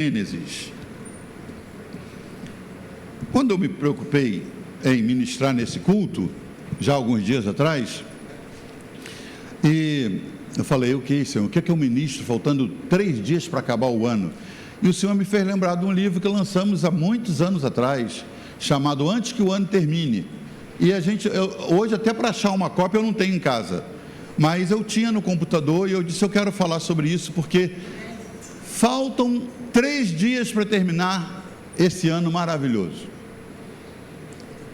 Gênesis. Quando eu me preocupei em ministrar nesse culto, já há alguns dias atrás, e eu falei, Senhor, o que é que eu ministro faltando 3 dias para acabar o ano? E o Senhor me fez lembrar de um livro que lançamos há muitos anos atrás, chamado Antes que o Ano Termine. E hoje até para achar uma cópia eu não tenho em casa, mas eu tinha no computador e eu disse, eu quero falar sobre isso, porque faltam 3 dias para terminar esse ano maravilhoso.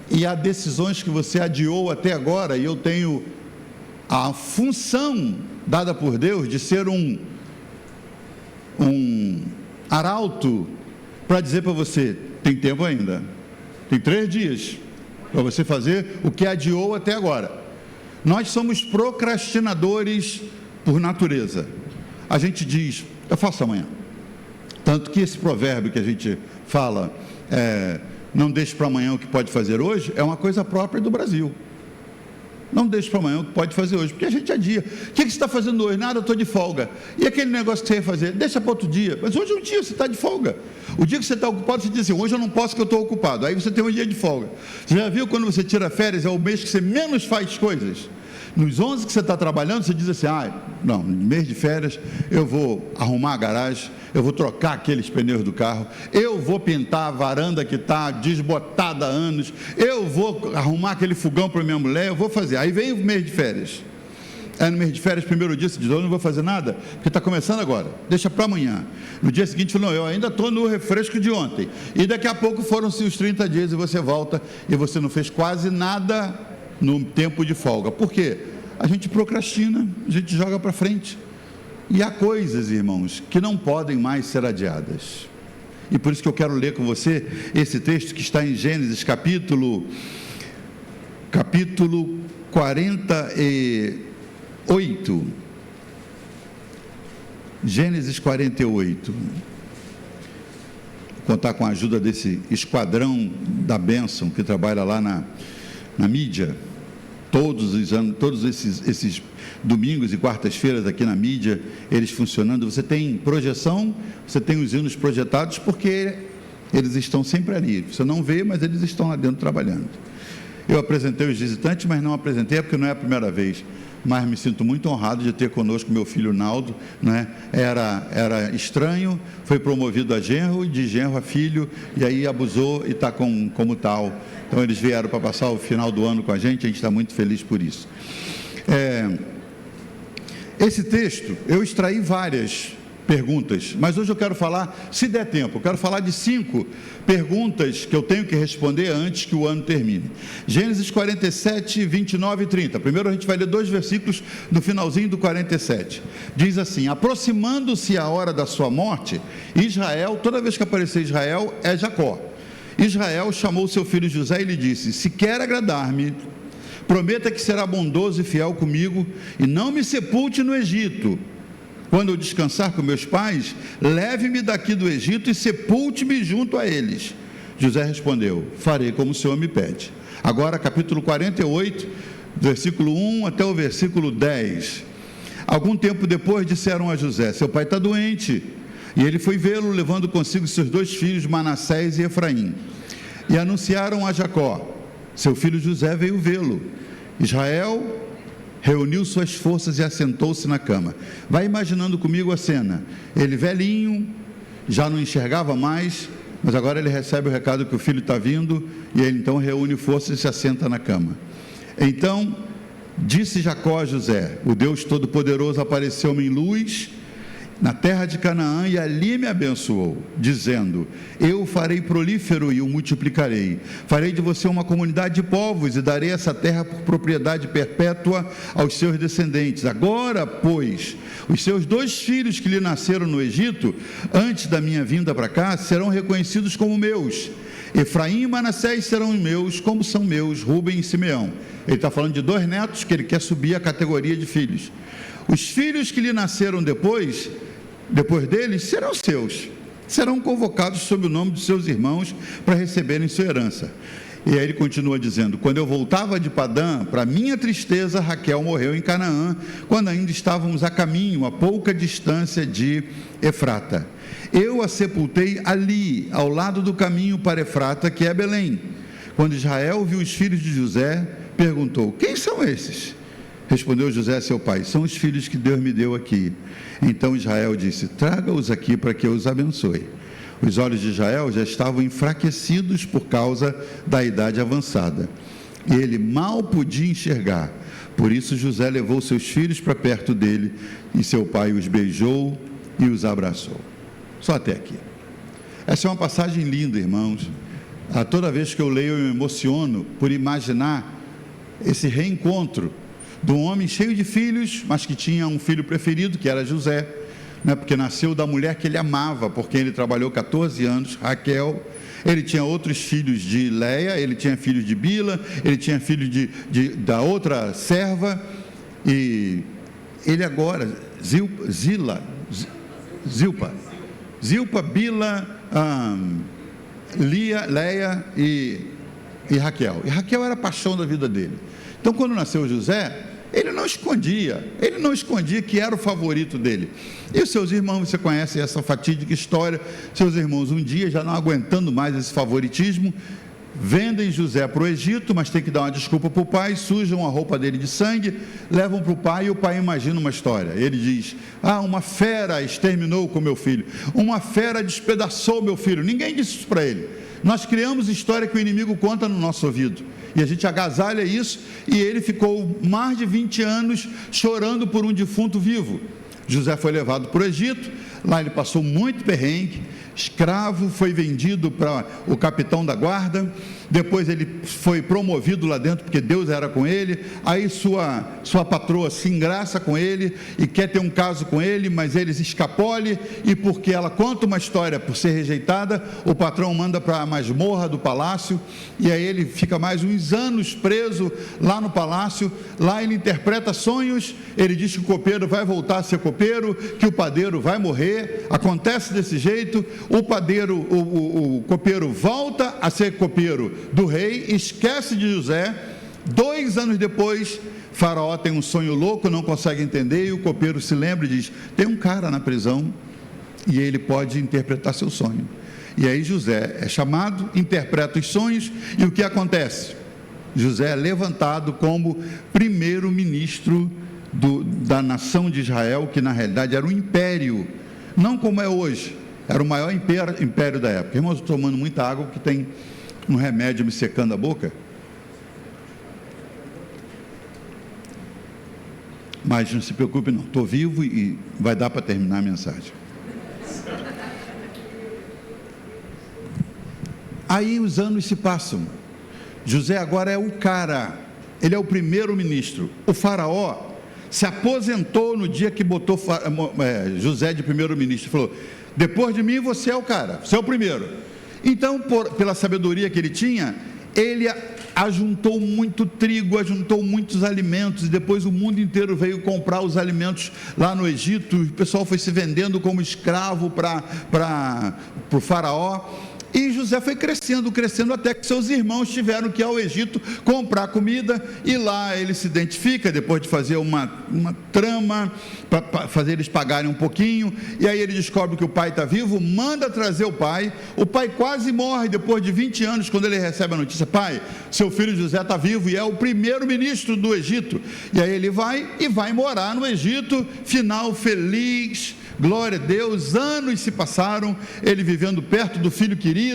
E há decisões que você adiou até agora, e eu tenho a função dada por Deus de ser um arauto para dizer para você, tem tempo ainda, tem 3 dias para você fazer o que adiou até agora. Nós somos procrastinadores por natureza. A gente diz, eu faço amanhã. Tanto que esse provérbio que a gente fala, não deixe para amanhã o que pode fazer hoje, é uma coisa própria do Brasil. Não deixe para amanhã o que pode fazer hoje, porque a gente adia. O que você está fazendo hoje? Nada, eu estou de folga. E aquele negócio que você ia fazer? Deixa para outro dia. Mas hoje é um dia, você está de folga. O dia que você está ocupado, você diz assim, hoje eu não posso porque eu estou ocupado. Aí você tem um dia de folga. Você já viu quando você tira férias, é o mês que você menos faz coisas? Nos 11 que você está trabalhando, você diz assim, no mês de férias, eu vou arrumar a garagem, eu vou trocar aqueles pneus do carro, eu vou pintar a varanda que está desbotada há anos, eu vou arrumar aquele fogão para minha mulher, eu vou fazer. Aí vem o mês de férias. Aí no mês de férias, primeiro dia, você diz, eu não vou fazer nada, porque está começando agora, deixa para amanhã. No dia seguinte, falou, eu ainda estou no refresco de ontem. E daqui a pouco foram-se os 30 dias e você volta e você não fez quase nada no tempo de folga. Por quê? A gente procrastina, a gente joga para frente. E há coisas, irmãos, que não podem mais ser adiadas. E por isso que eu quero ler com você esse texto que está em Gênesis capítulo 48. Gênesis 48. Vou contar com a ajuda desse esquadrão da bênção que trabalha lá na mídia, todos os anos, todos esses domingos e quartas-feiras aqui na mídia, eles funcionando. Você tem projeção, você tem os hinos projetados, porque eles estão sempre ali. Você não vê, mas eles estão lá dentro trabalhando. Eu apresentei os visitantes, mas não apresentei porque não é a primeira vez. Mas me sinto muito honrado de ter conosco meu filho Naldo, né? Era estranho, foi promovido a genro, e de genro a filho, e aí abusou e está como tal. Então eles vieram para passar o final do ano com a gente está muito feliz por isso. Esse texto, eu extraí várias perguntas, mas hoje eu quero falar, se der tempo, eu quero falar de 5 perguntas que eu tenho que responder antes que o ano termine. Gênesis 47, 29 e 30. Primeiro a gente vai ler 2 versículos no finalzinho do 47. Diz assim, aproximando-se a hora da sua morte, Israel, toda vez que aparecer Israel, é Jacó. Israel chamou seu filho José e lhe disse, se quer agradar-me, prometa que será bondoso e fiel comigo e não me sepulte no Egito. Quando eu descansar com meus pais, leve-me daqui do Egito e sepulte-me junto a eles. José respondeu, farei como o Senhor me pede. Agora capítulo 48, versículo 1 até o versículo 10. Algum tempo depois disseram a José, seu pai está doente. E ele foi vê-lo, levando consigo seus 2 filhos, Manassés e Efraim. E anunciaram a Jacó, seu filho José veio vê-lo. Israel reuniu suas forças e assentou-se na cama. Vai imaginando comigo a cena. Ele velhinho, já não enxergava mais, mas agora ele recebe o recado que o filho está vindo, e ele então reúne forças e se assenta na cama. Então, disse Jacó a José, o Deus Todo-Poderoso apareceu-me em luz, na terra de Canaã, e ali me abençoou, dizendo, eu o farei prolífero e o multiplicarei, farei de você uma comunidade de povos, e darei essa terra por propriedade perpétua aos seus descendentes. Agora, pois, os seus 2 filhos que lhe nasceram no Egito, antes da minha vinda para cá, serão reconhecidos como meus. Efraim e Manassés serão meus, como são meus Rúben e Simeão. Ele está falando de 2 netos, que ele quer subir a categoria de filhos. Os filhos que lhe nasceram depois deles, serão seus, serão convocados sob o nome de seus irmãos para receberem sua herança. E aí ele continua dizendo: quando eu voltava de Padã, para minha tristeza, Raquel morreu em Canaã, quando ainda estávamos a caminho, a pouca distância de Efrata. Eu a sepultei ali, ao lado do caminho para Efrata, que é Belém. Quando Israel viu os filhos de José, perguntou: quem são esses? Respondeu José, seu pai: são os filhos que Deus me deu aqui. Então Israel disse: traga-os aqui para que eu os abençoe. Os olhos de Israel já estavam enfraquecidos por causa da idade avançada. E ele mal podia enxergar. Por isso José levou seus filhos para perto dele, e seu pai os beijou e os abraçou. Só até aqui. Essa é uma passagem linda, irmãos. Toda vez que eu leio, eu me emociono por imaginar esse reencontro de um homem cheio de filhos, mas que tinha um filho preferido, que era José, né, porque nasceu da mulher que ele amava, porque ele trabalhou 14 anos, Raquel. Ele tinha outros filhos de Leia, ele tinha filhos de Bila, ele tinha filhos da outra serva, e ele agora, Zilpa, Bila, Leia e Raquel. E Raquel era a paixão da vida dele. Então, quando nasceu José, ele não escondia que era o favorito dele. E os seus irmãos, você conhece essa fatídica história, seus irmãos um dia, já não aguentando mais esse favoritismo, vendem José para o Egito, mas tem que dar uma desculpa para o pai, sujam a roupa dele de sangue, levam para o pai, e o pai imagina uma história. Ele diz: uma fera exterminou com meu filho, uma fera despedaçou meu filho. Ninguém disse isso para ele. Nós criamos história que o inimigo conta no nosso ouvido, e a gente agasalha isso, e ele ficou mais de 20 anos chorando por um defunto vivo. José foi levado para o Egito, lá ele passou muito perrengue, escravo, foi vendido para o capitão da guarda, depois ele foi promovido lá dentro, porque Deus era com ele. Aí sua patroa se engraça com ele, e quer ter um caso com ele, mas ele se escapole, e porque ela conta uma história por ser rejeitada, o patrão manda para a masmorra do palácio, e aí ele fica mais uns anos preso lá no palácio. Lá ele interpreta sonhos, ele diz que o copeiro vai voltar a ser copeiro, que o padeiro vai morrer. Acontece desse jeito, o copeiro volta a ser copeiro do rei, esquece de José. 2 anos depois, Faraó tem um sonho louco, não consegue entender, e o copeiro se lembra e diz: tem um cara na prisão e ele pode interpretar seu sonho. E aí José é chamado, interpreta os sonhos, e o que acontece? José é levantado como primeiro-ministro da nação de Israel, que na realidade era um império, não como é hoje, era o maior império da época. Irmãos, estou tomando muita água, que tem um remédio me secando a boca, mas não se preocupe não, estou vivo e vai dar para terminar a mensagem. Aí os anos se passam, José agora é o cara, ele é o primeiro-ministro. O faraó se aposentou no dia que botou José de primeiro-ministro, falou: depois de mim você é o cara, você é o primeiro. Então, pela sabedoria que ele tinha, ele ajuntou muito trigo, ajuntou muitos alimentos, e depois o mundo inteiro veio comprar os alimentos lá no Egito. O pessoal foi se vendendo como escravo para o faraó. E José foi crescendo, até que seus irmãos tiveram que ir ao Egito comprar comida, e lá ele se identifica, depois de fazer uma trama, para fazer eles pagarem um pouquinho, e aí ele descobre que o pai está vivo, manda trazer o pai quase morre depois de 20 anos, quando ele recebe a notícia: pai, seu filho José está vivo, e é o primeiro-ministro do Egito. E aí ele vai morar no Egito, final feliz, glória a Deus. Anos se passaram, ele vivendo perto do filho querido,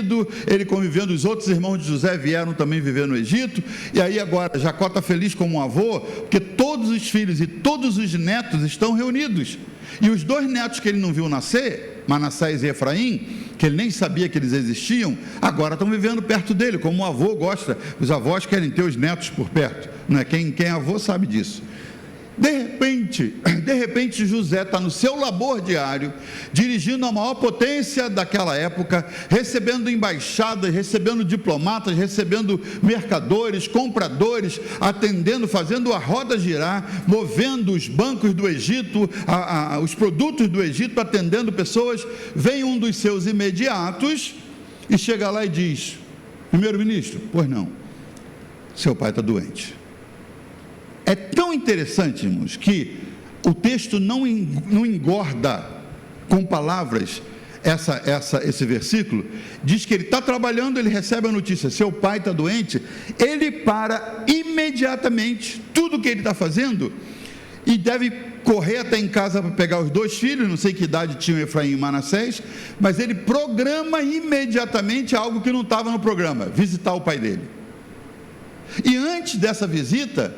ele convivendo, os outros irmãos de José vieram também viver no Egito, e aí agora Jacó está feliz como um avô, porque todos os filhos e todos os netos estão reunidos, e os 2 netos que ele não viu nascer, Manassés e Efraim, que ele nem sabia que eles existiam, agora estão vivendo perto dele, como um avô gosta. Os avós querem ter os netos por perto, não é? Quem é avô sabe disso. De repente José está no seu labor diário, dirigindo a maior potência daquela época, recebendo embaixadas, recebendo diplomatas, recebendo mercadores, compradores, atendendo, fazendo a roda girar, movendo os bancos do Egito, os produtos do Egito, atendendo pessoas. Vem um dos seus imediatos e chega lá e diz: primeiro-ministro, pois não, seu pai está doente. É tão interessante, irmãos, que o texto não engorda com palavras esse versículo. Diz que ele está trabalhando, ele recebe a notícia, seu pai está doente, ele para imediatamente tudo que ele está fazendo e deve correr até em casa para pegar os 2 filhos, não sei que idade tinham Efraim e Manassés, mas ele programa imediatamente algo que não estava no programa, visitar o pai dele. E antes dessa visita,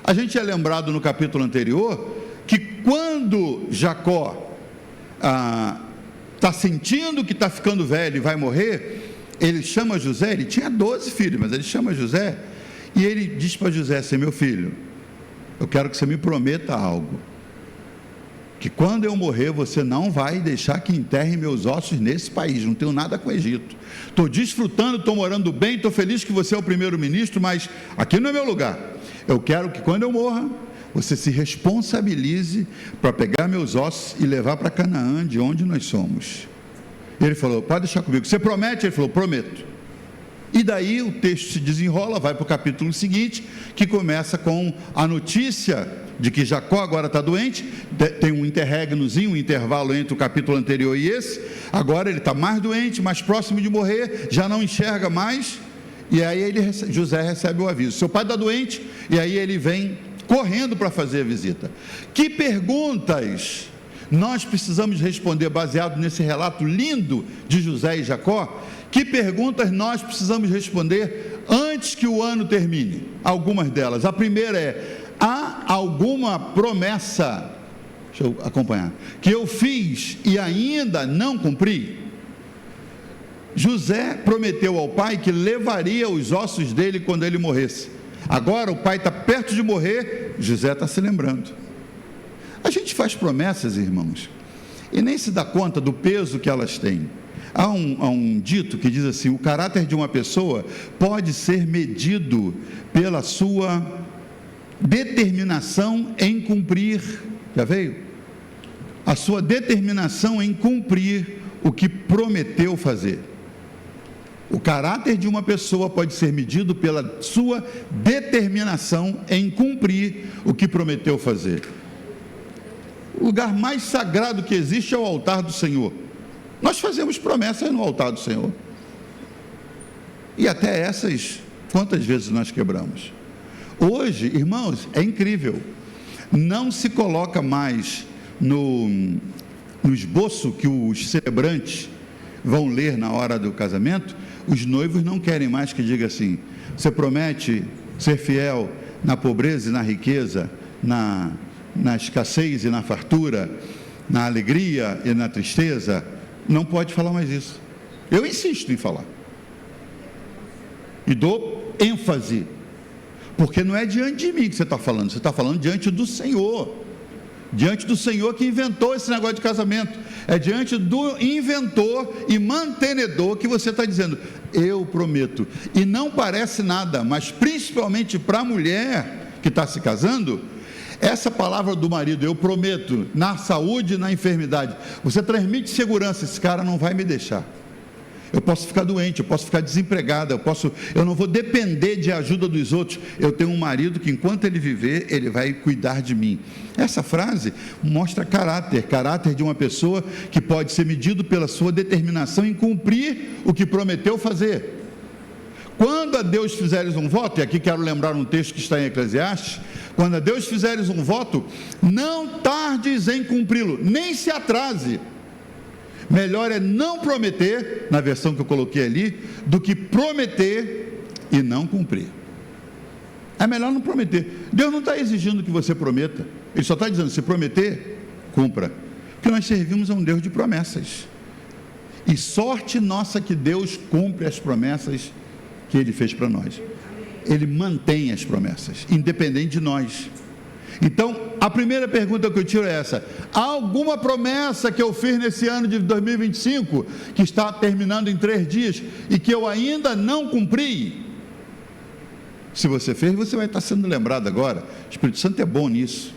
a gente é lembrado no capítulo anterior, que quando Jacó está sentindo que está ficando velho e vai morrer, ele chama José, ele tinha 12 filhos, mas ele chama José, e ele diz para José assim, meu filho, eu quero que você me prometa algo, que quando eu morrer, você não vai deixar que enterrem meus ossos nesse país, não tenho nada com o Egito, estou desfrutando, estou morando bem, estou feliz que você é o primeiro-ministro, mas aqui não é meu lugar, eu quero que quando eu morra, você se responsabilize para pegar meus ossos e levar para Canaã, de onde nós somos. Ele falou, pode deixar comigo, você promete? Ele falou, prometo. E daí o texto se desenrola, vai para o capítulo seguinte, que começa com a notícia de que Jacó agora está doente, tem um interregnozinho, um intervalo entre o capítulo anterior e esse, agora ele está mais doente, mais próximo de morrer, já não enxerga mais, e aí José recebe o aviso, seu pai está doente, e aí ele vem correndo para fazer a visita. Que perguntas nós precisamos responder baseado nesse relato lindo de José e Jacó? Que perguntas nós precisamos responder antes que o ano termine? Algumas delas. A primeira é, há alguma promessa, deixa eu acompanhar, que eu fiz e ainda não cumpri? José prometeu ao pai que levaria os ossos dele quando ele morresse. Agora o pai está perto de morrer, José está se lembrando. A gente faz promessas, irmãos, e nem se dá conta do peso que elas têm. Há um dito que diz assim, o caráter de uma pessoa pode ser medido pela sua determinação em cumprir, já veio? A sua determinação em cumprir o que prometeu fazer. O caráter de uma pessoa pode ser medido pela sua determinação em cumprir o que prometeu fazer. O lugar mais sagrado que existe é o altar do Senhor. Nós fazemos promessas no altar do Senhor. E até essas, quantas vezes nós quebramos? Hoje, irmãos, é incrível. Não se coloca mais no esboço que os celebrantes vão ler na hora do casamento. Os noivos não querem mais que diga assim, você promete ser fiel na pobreza e na riqueza, na escassez e na fartura, na alegria e na tristeza? Não pode falar mais isso. Eu insisto em falar. E dou ênfase. Porque não é diante de mim que você está falando, você está falando diante do Senhor. Diante do Senhor que inventou esse negócio de casamento. É diante do inventor e mantenedor que você está dizendo, eu prometo. E não parece nada, mas principalmente para a mulher que está se casando, essa palavra do marido, eu prometo, na saúde e na enfermidade, você transmite segurança, esse cara não vai me deixar. Eu posso ficar doente, eu posso ficar desempregada, eu não vou depender de ajuda dos outros. Eu tenho um marido que enquanto ele viver, ele vai cuidar de mim. Essa frase mostra caráter de uma pessoa que pode ser medido pela sua determinação em cumprir o que prometeu fazer. Quando a Deus fizeres um voto, e aqui quero lembrar um texto que está em Eclesiastes, quando a Deus fizeres um voto, não tardes em cumpri-lo, nem se atrase. Melhor é não prometer, na versão que eu coloquei ali, do que prometer e não cumprir. É melhor não prometer. Deus não está exigindo que você prometa, Ele só está dizendo, se prometer, cumpra. Porque nós servimos a um Deus de promessas. E sorte nossa que Deus cumpre as promessas que Ele fez para nós. Ele mantém as promessas, independente de nós. Então, a primeira pergunta que eu tiro é essa: há alguma promessa que eu fiz nesse ano de 2025, que está terminando em 3 dias, e que eu ainda não cumpri? Se você fez, você vai estar sendo lembrado agora. O Espírito Santo é bom nisso.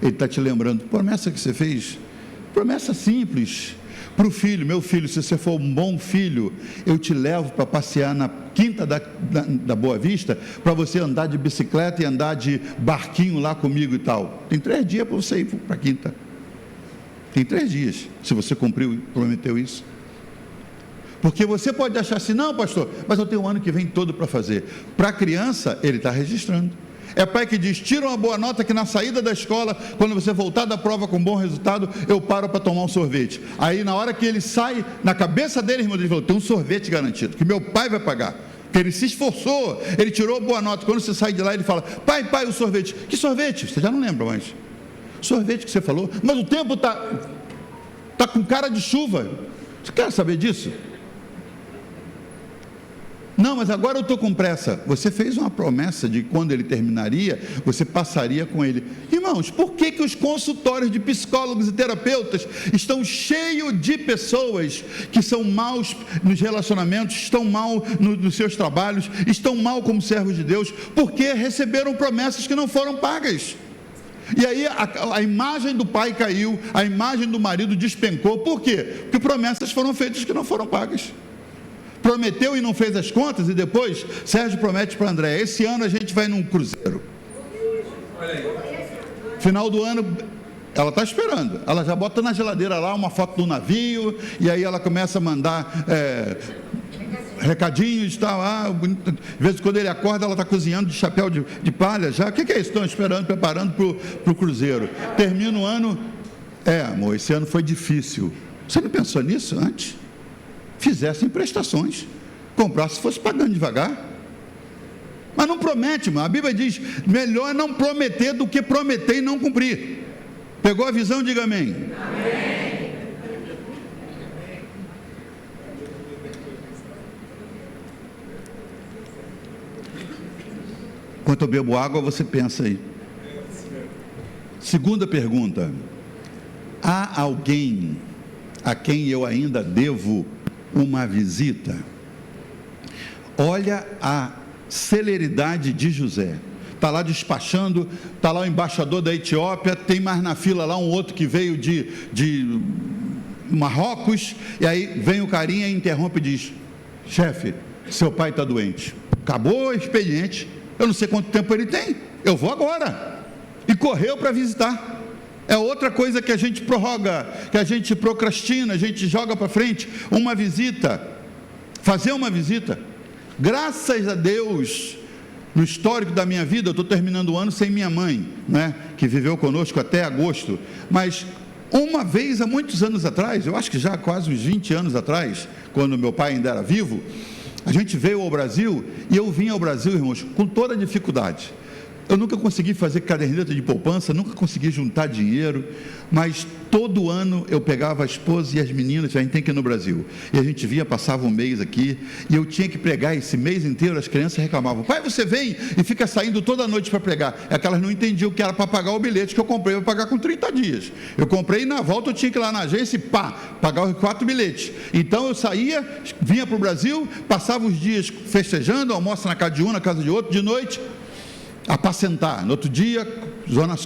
Ele está te lembrando, promessa que você fez, promessa simples, para o filho: meu filho, se você for um bom filho, eu te levo para passear na Quinta da Boa Vista, para você andar de bicicleta e andar de barquinho lá comigo e tal. Tem 3 dias para você ir para a Quinta. Tem 3 dias, se você cumpriu, prometeu isso. Porque você pode achar assim: não, pastor, mas eu tenho um ano que vem todo para fazer. Para a criança, ele está registrando. É pai que diz: tira uma boa nota que na saída da escola, quando você voltar da prova com bom resultado, eu paro para tomar um sorvete. Aí na hora que ele sai, na cabeça dele, irmão, ele falou: tem um sorvete garantido, que meu pai vai pagar. Porque ele se esforçou, ele tirou boa nota. Quando você sai de lá, ele fala: pai, o sorvete. Que sorvete? Você já não lembra mais. Sorvete que você falou. Mas o tempo está com cara de chuva. Você quer saber disso? Não, mas agora eu estou com pressa. Você fez uma promessa de que quando ele terminaria, você passaria com ele. Irmãos, por que os consultórios de psicólogos e terapeutas estão cheios de pessoas que são maus nos relacionamentos, estão mal nos seus trabalhos, estão mal como servos de Deus? Porque receberam promessas que não foram pagas. E aí a imagem do pai caiu, a imagem do marido despencou. Por quê? Porque promessas foram feitas que não foram pagas. Prometeu e não fez as contas, e depois Sérgio promete para André: esse ano a gente vai num cruzeiro. Final do ano, ela está esperando, ela já bota na geladeira lá uma foto do navio, e aí ela começa a mandar recadinhos, está lá, às vezes quando ele acorda, ela está cozinhando de chapéu de palha já. O que é isso? Estão esperando, preparando para o cruzeiro. Termina o ano: amor, esse ano foi difícil. Você não pensou nisso antes? Fizessem prestações, comprasse, fosse pagando devagar. Mas não promete, mano. A Bíblia diz: melhor não prometer do que prometer e não cumprir. Pegou a visão? Diga amém. Amém. Enquanto eu bebo água, você pensa aí. Segunda pergunta: há alguém a quem eu ainda devo uma visita? Olha a celeridade de José. Está lá despachando, está lá o embaixador da Etiópia, tem mais na fila lá um outro que veio de Marrocos, e aí vem o carinha e interrompe e diz: chefe, seu pai está doente. Acabou o expediente, eu não sei quanto tempo ele tem, eu vou agora. E correu para visitar. É outra coisa que a gente prorroga, que a gente procrastina, a gente joga para frente. Uma visita, fazer uma visita. Graças a Deus, no histórico da minha vida, eu estou terminando o ano sem minha mãe, né, que viveu conosco até agosto. Mas uma vez, há muitos anos atrás, eu acho que já quase uns 20 anos atrás, quando meu pai ainda era vivo, a gente veio ao Brasil, e eu vim ao Brasil, irmãos, com toda a dificuldade. Eu nunca consegui fazer caderneta de poupança, nunca consegui juntar dinheiro, mas todo ano eu pegava a esposa e as meninas: a gente tem que ir no Brasil, e a gente vinha, passava um mês aqui, e eu tinha que pregar esse mês inteiro. As crianças reclamavam: pai, você vem e fica saindo toda noite para pregar. É que elas não entendiam que era para pagar o bilhete que eu comprei, para pagar com 30 dias, eu comprei e na volta eu tinha que ir lá na agência e pagar os 4 bilhetes. Então eu saía, vinha para o Brasil, passava os dias festejando, almoço na casa de um, na casa de outro, de noite apacentar, no outro dia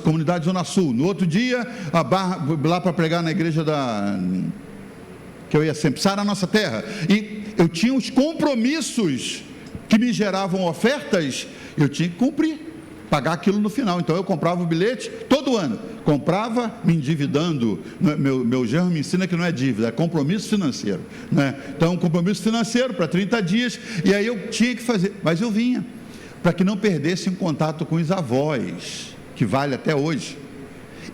comunidade Zona Sul, no outro dia lá para pregar na igreja que eu ia sempre, Sara Nossa Terra. E eu tinha os compromissos que me geravam ofertas, eu tinha que cumprir, pagar aquilo no final. Então eu comprava o bilhete todo ano, comprava me endividando. Meu genro me ensina que não é dívida, é compromisso financeiro, né? Então compromisso financeiro para 30 dias, e aí eu tinha que fazer, mas eu vinha para que não perdessem contato com os avós, que vale até hoje.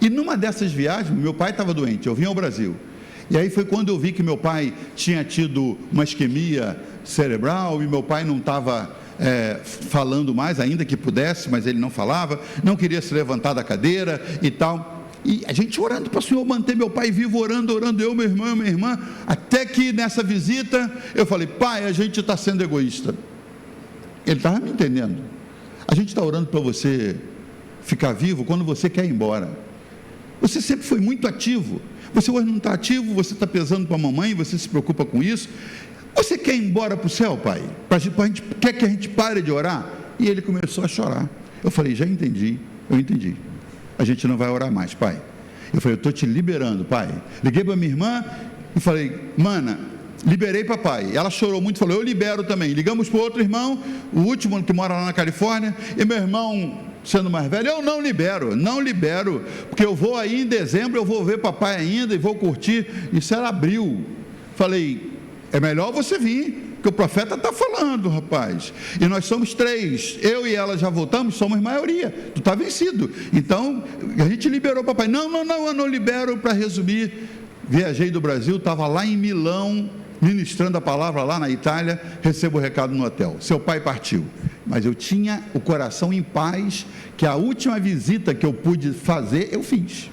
E numa dessas viagens, meu pai estava doente, eu vim ao Brasil, e aí foi quando eu vi que meu pai tinha tido uma isquemia cerebral, e meu pai não estava falando mais, ainda que pudesse, mas ele não falava, não queria se levantar da cadeira e tal, e a gente orando para o Senhor manter meu pai vivo, orando, eu, meu irmão, minha irmã, até que nessa visita, eu falei: pai, a gente está sendo egoísta. Ele estava me entendendo. A gente está orando para você ficar vivo quando você quer ir embora. Você sempre foi muito ativo. Você hoje não está ativo, você está pesando para a mamãe, você se preocupa com isso. Você quer ir embora para o céu, pai? Quer que a gente pare de orar? E ele começou a chorar. Eu falei: já entendi, eu entendi. A gente não vai orar mais, pai. Eu falei: eu estou te liberando, pai. Liguei para minha irmã, e falei, mana, liberei papai. Ela chorou muito, falou, eu libero também. Ligamos para o outro irmão, o último que mora lá na Califórnia, e meu irmão, sendo mais velho, eu não libero, porque eu vou aí em dezembro, eu vou ver papai ainda e vou curtir. Isso era abril. Falei, é melhor você vir, que o profeta está falando, rapaz, e nós somos 3, eu e ela já voltamos, somos maioria, tu está vencido, então a gente liberou papai, não, eu não libero. Para resumir, viajei do Brasil, estava lá em Milão, ministrando a palavra lá na Itália, recebo o recado no hotel, seu pai partiu, mas eu tinha o coração em paz, que a última visita que eu pude fazer, eu fiz.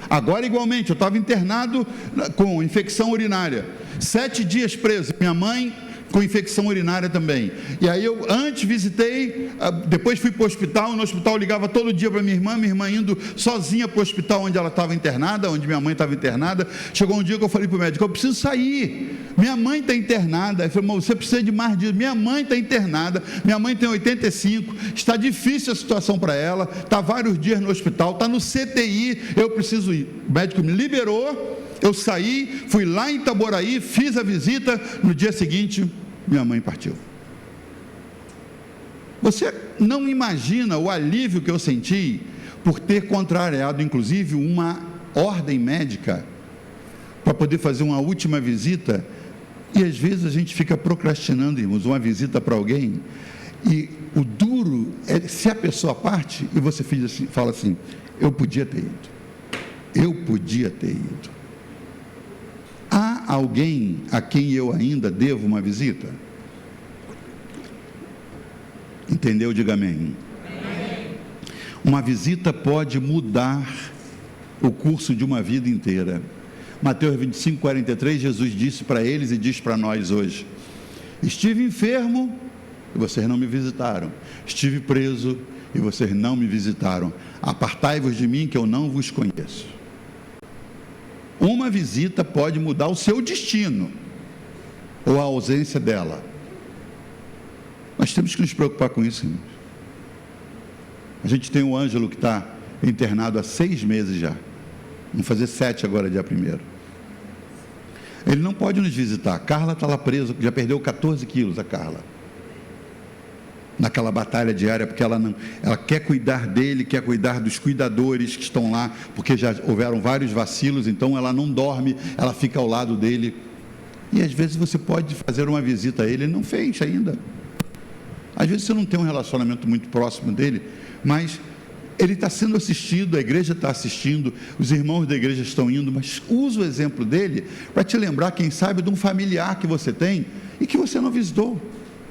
Agora igualmente, eu estava internado com infecção urinária, 7 dias preso, minha mãe com infecção urinária também, e aí eu antes visitei, depois fui para o hospital, no hospital eu ligava todo dia para minha irmã indo sozinha para o hospital onde ela estava internada, onde minha mãe estava internada. Chegou um dia que eu falei para o médico, eu preciso sair, minha mãe está internada. Ele falou, você precisa de mais disso, minha mãe está internada, minha mãe tem 85, está difícil a situação para ela, está vários dias no hospital, está no CTI, eu preciso ir. O médico me liberou, eu saí, fui lá em Itaboraí, fiz a visita, no dia seguinte minha mãe partiu. Você não imagina o alívio que eu senti por ter contrariado, inclusive, uma ordem médica para poder fazer uma última visita. E às vezes a gente fica procrastinando, irmãos, uma visita para alguém, e o duro é se a pessoa parte e você fala assim, eu podia ter ido. Há alguém a quem eu ainda devo uma visita? Entendeu? Diga amém. Uma visita pode mudar o curso de uma vida inteira. Mateus 25, 43, Jesus disse para eles e diz para nós hoje, estive enfermo e vocês não me visitaram, estive preso e vocês não me visitaram, apartai-vos de mim que eu não vos conheço. Uma visita pode mudar o seu destino, ou a ausência dela. Nós temos que nos preocupar com isso, irmãos. A gente tem o Ângelo que está internado há 6 meses já, vamos fazer 7 agora, dia 1º. Ele não pode nos visitar. A Carla está lá presa, já perdeu 14 quilos, a Carla, naquela batalha diária, porque ela quer cuidar dele, quer cuidar dos cuidadores que estão lá, porque já houveram vários vacilos, então ela não dorme, ela fica ao lado dele, e às vezes você pode fazer uma visita a ele não fez ainda, às vezes você não tem um relacionamento muito próximo dele, mas ele está sendo assistido, a igreja está assistindo, os irmãos da igreja estão indo, mas usa o exemplo dele, para te lembrar, quem sabe, de um familiar que você tem, e que você não visitou,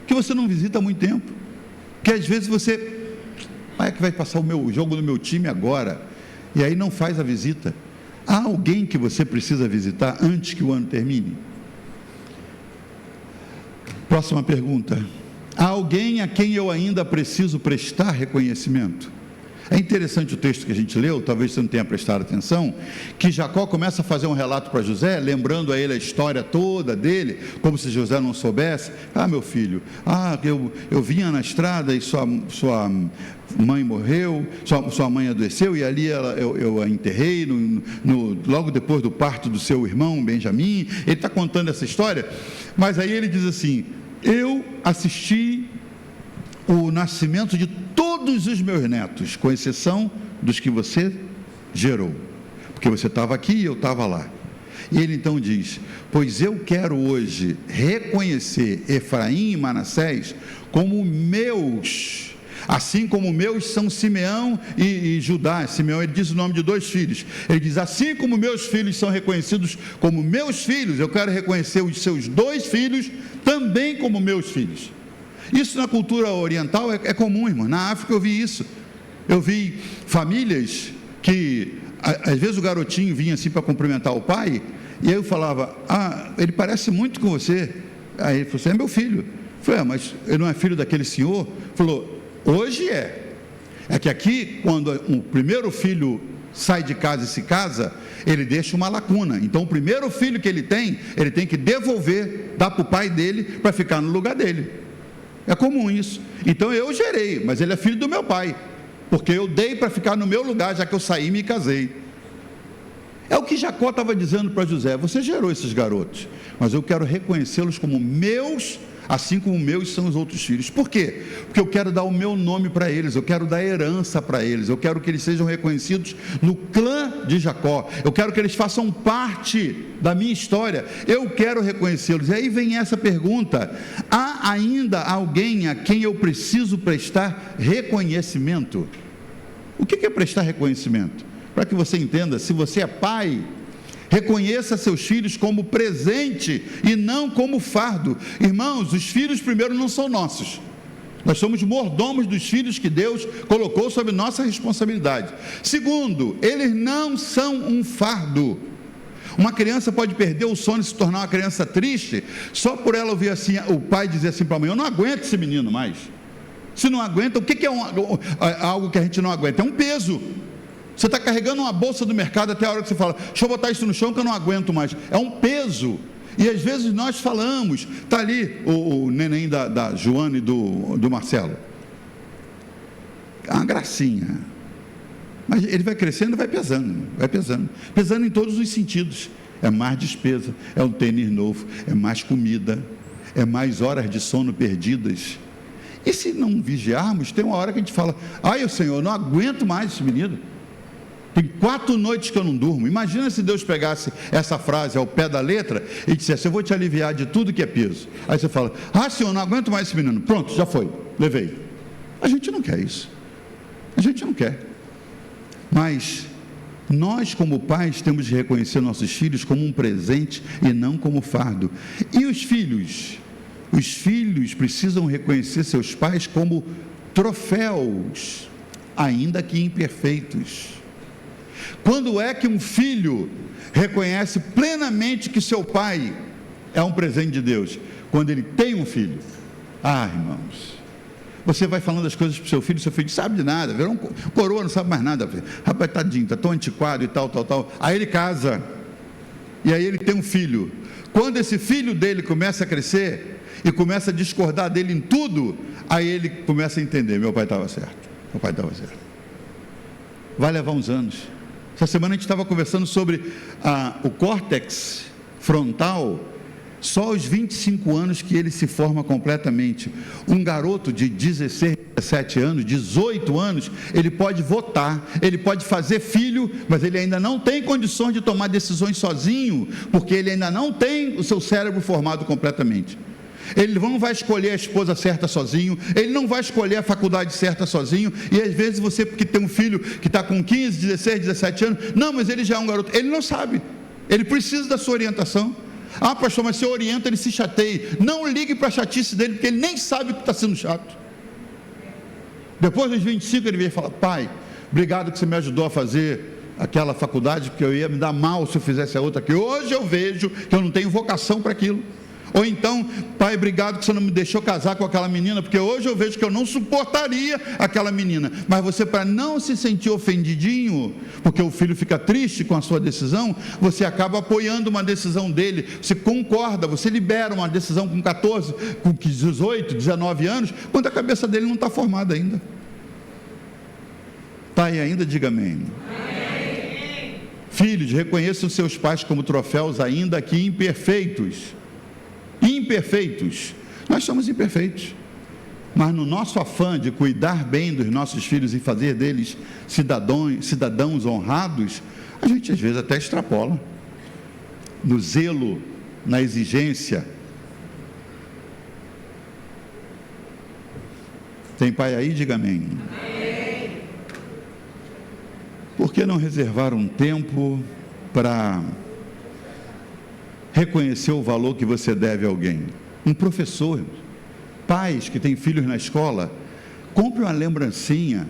que você não visita há muito tempo, que às vezes você, é que vai passar o jogo no meu time agora, e aí não faz a visita. Há alguém que você precisa visitar antes que o ano termine? Próxima pergunta, há alguém a quem eu ainda preciso prestar reconhecimento? É interessante o texto que a gente leu, talvez você não tenha prestado atenção, que Jacó começa a fazer um relato para José, lembrando a ele a história toda dele, como se José não soubesse. Meu filho, eu vinha na estrada e sua mãe morreu, sua mãe adoeceu, e ali eu a enterrei, logo depois do parto do seu irmão, Benjamim. Ele está contando essa história, mas aí ele diz assim, eu assisti o nascimento de todos os meus netos, com exceção dos que você gerou, porque você estava aqui e eu estava lá. E ele então diz, pois eu quero hoje reconhecer Efraim e Manassés como meus, assim como meus são Simeão e Judá. Simeão, ele diz o nome de 2 filhos, ele diz, assim como meus filhos são reconhecidos como meus filhos, eu quero reconhecer os seus 2 filhos também como meus filhos. Isso na cultura oriental é comum, irmão. Na África eu vi isso. Eu vi famílias que, às vezes o garotinho vinha assim para cumprimentar o pai, e aí eu falava, ele parece muito com você. Aí ele falou assim, é meu filho. Eu falei, mas ele não é filho daquele senhor? Falou, hoje é. É que aqui, quando o primeiro filho sai de casa e se casa, ele deixa uma lacuna. Então o primeiro filho que ele tem que devolver, dar para o pai dele, para ficar no lugar dele. É comum isso. Então eu gerei, mas ele é filho do meu pai, porque eu dei para ficar no meu lugar, já que eu saí e me casei. É o que Jacó estava dizendo para José: você gerou esses garotos, mas eu quero reconhecê-los como meus, assim como meus são os outros filhos. Por quê? Porque eu quero dar o meu nome para eles, eu quero dar herança para eles, eu quero que eles sejam reconhecidos no clã de Jacó, eu quero que eles façam parte da minha história, eu quero reconhecê-los. E aí vem essa pergunta: há ainda alguém a quem eu preciso prestar reconhecimento? O que é prestar reconhecimento? Para que você entenda, se você é pai, reconheça seus filhos como presente e não como fardo. Irmãos, os filhos primeiro não são nossos, nós somos mordomos dos filhos que Deus colocou sob nossa responsabilidade. Segundo, eles não são um fardo. Uma criança pode perder o sono e se tornar uma criança triste, só por ela ouvir assim, o pai dizer assim para a mãe: eu não aguento esse menino mais. Se não aguenta, o que é algo que a gente não aguenta? É um peso. Você está carregando uma bolsa do mercado até a hora que você fala: deixa eu botar isso no chão que eu não aguento mais. É um peso. E às vezes nós falamos, está ali o neném da Joana e do Marcelo, é uma gracinha, mas ele vai crescendo e vai pesando em todos os sentidos. É mais despesa, é um tênis novo, é mais comida, é mais horas de sono perdidas. E se não vigiarmos, tem uma hora que a gente fala: ai, Senhor, eu não aguento mais esse menino. Tem 4 noites que eu não durmo. Imagina se Deus pegasse essa frase ao pé da letra e dissesse: eu vou te aliviar de tudo que é peso. Aí você fala: ah, Senhor, não aguento mais esse menino. Pronto, já foi, levei. A gente não quer isso. A gente não quer. Mas nós, como pais, temos de reconhecer nossos filhos como um presente e não como fardo. E os filhos? Os filhos precisam reconhecer seus pais como troféus, ainda que imperfeitos. Quando é que um filho reconhece plenamente que seu pai é um presente de Deus? Quando ele tem um filho. Ah, irmãos, você vai falando as coisas para o seu filho não sabe de nada, virou um coroa, não sabe mais nada. Rapaz, tadinho, está tão antiquado e tal. Aí ele casa, e aí ele tem um filho. Quando esse filho dele começa a crescer e começa a discordar dele em tudo, aí ele começa a entender: meu pai estava certo. Vai levar uns anos. Essa semana a gente estava conversando sobre o córtex frontal. Só aos 25 anos que ele se forma completamente. Um garoto de 16, 17 anos, 18 anos, ele pode votar, ele pode fazer filho, mas ele ainda não tem condições de tomar decisões sozinho, porque ele ainda não tem o seu cérebro formado completamente. Ele não vai escolher a esposa certa sozinho, ele não vai escolher a faculdade certa sozinho. E às vezes você, porque tem um filho que está com 15, 16, 17 anos, não, mas ele já é um garoto, ele não sabe, ele precisa da sua orientação. Ah, pastor, mas se eu oriento, ele se chateia. Não ligue para a chatice dele, porque ele nem sabe que está sendo chato. Depois dos 25 ele vem falar: pai, obrigado que você me ajudou a fazer aquela faculdade, porque eu ia me dar mal se eu fizesse a outra, que hoje eu vejo que eu não tenho vocação para aquilo. Ou então: pai, obrigado que você não me deixou casar com aquela menina, porque hoje eu vejo que eu não suportaria aquela menina. Mas você, para não se sentir ofendidinho, porque o filho fica triste com a sua decisão, você acaba apoiando uma decisão dele, você concorda, você libera uma decisão com 14, com 18, 19 anos, quando a cabeça dele não está formada ainda. Está aí ainda? Diga amém. Amém. Filhos, reconheçam seus pais como troféus, ainda que imperfeitos. Nós somos imperfeitos, mas no nosso afã de cuidar bem dos nossos filhos e fazer deles cidadãos honrados, a gente às vezes até extrapola no zelo, na exigência. Tem pai aí? Diga amém. Por que não reservar um tempo para reconhecer o valor que você deve a alguém? Um professor, pais que têm filhos na escola, compre uma lembrancinha.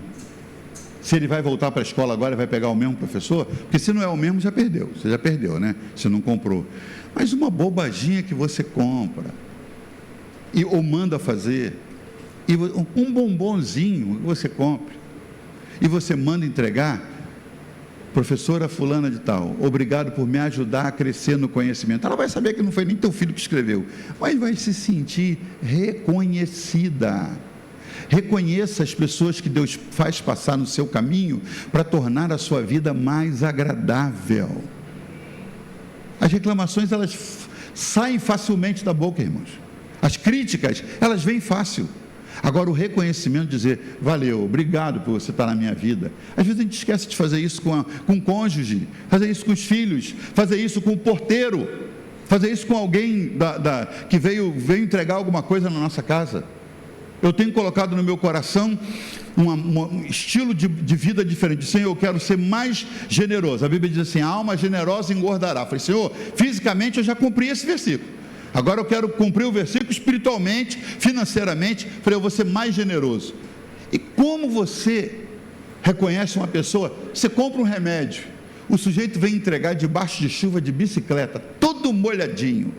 Se ele vai voltar para a escola agora, vai pegar o mesmo professor, porque se não é o mesmo, já perdeu, você já perdeu, né? Você não comprou. Mas uma bobaginha que você compra, ou manda fazer, e um bombonzinho que você compra, e você manda entregar: professora fulana de tal, obrigado por me ajudar a crescer no conhecimento. Ela vai saber que não foi nem teu filho que escreveu, mas vai se sentir reconhecida. Reconheça as pessoas que Deus faz passar no seu caminho para tornar a sua vida mais agradável. As reclamações, elas saem facilmente da boca, irmãos. As críticas, elas vêm fácil. Agora, o reconhecimento, dizer, valeu, obrigado por você estar na minha vida. Às vezes a gente esquece de fazer isso com o cônjuge, fazer isso com os filhos, fazer isso com o porteiro, fazer isso com alguém que veio entregar alguma coisa na nossa casa. Eu tenho colocado no meu coração um estilo de vida diferente. Senhor, eu quero ser mais generoso. A Bíblia diz assim, a alma generosa engordará. Eu falei, Senhor, fisicamente eu já cumpri esse versículo. Agora eu quero cumprir o versículo espiritualmente, financeiramente. Falei, eu vou ser mais generoso. E como você reconhece uma pessoa? Você compra um remédio, o sujeito vem entregar debaixo de chuva de bicicleta, todo molhadinho.